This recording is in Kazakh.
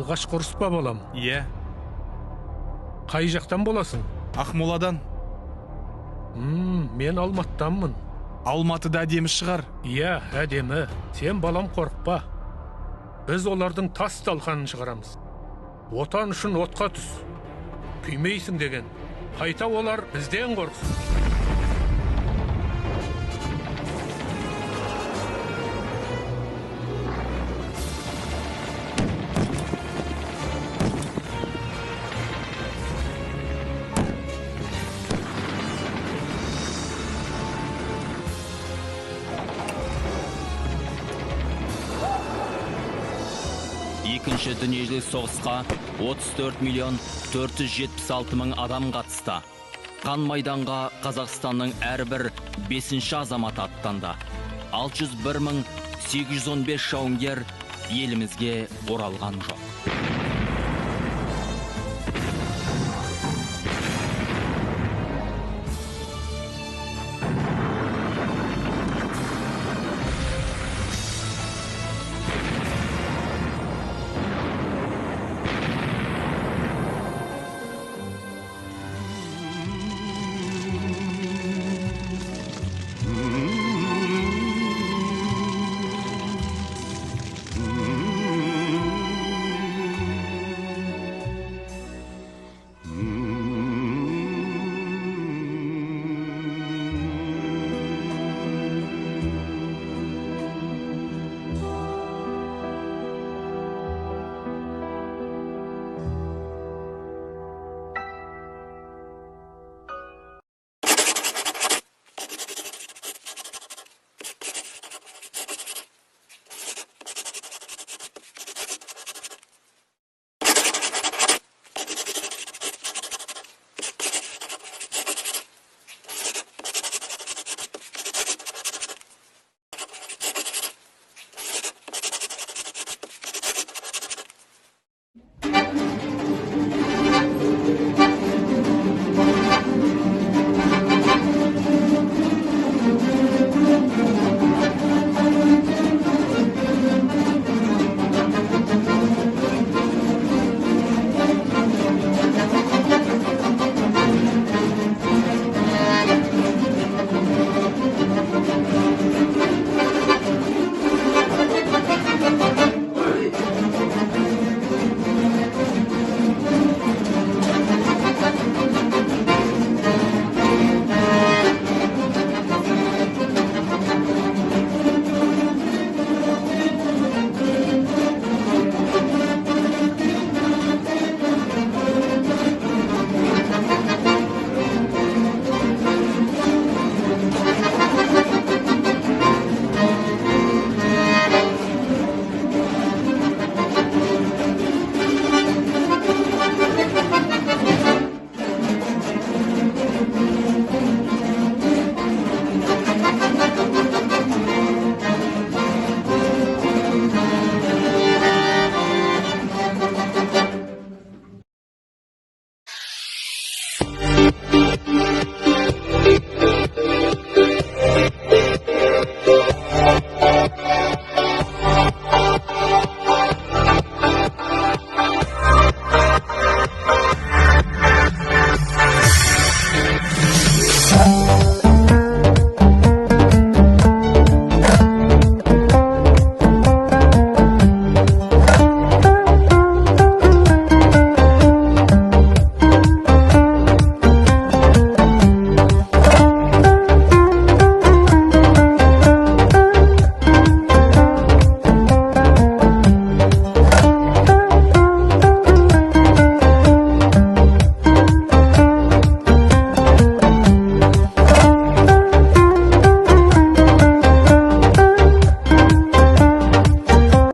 Алғаш курс па балам? Иә. Қай жақтан боласың? Ақмоладан. Мен Алматыданмын. Алматыда әдемі шығар. Иә, әдемі. Сен балам қорықпа. Біз олардың тас талқанын шығарамыз. Отан үшін отқа түс. Күймейсің деген. Қайта олар бізден қорқсын. Екінші дүниежүзілік соғысқа 34 миллион 476 мың адам қатысты. Қан майданға Қазақстанның әрбір 5-ші азаматы аттанды. 601 мың 815 жауынгер елімізге оралған жоқ.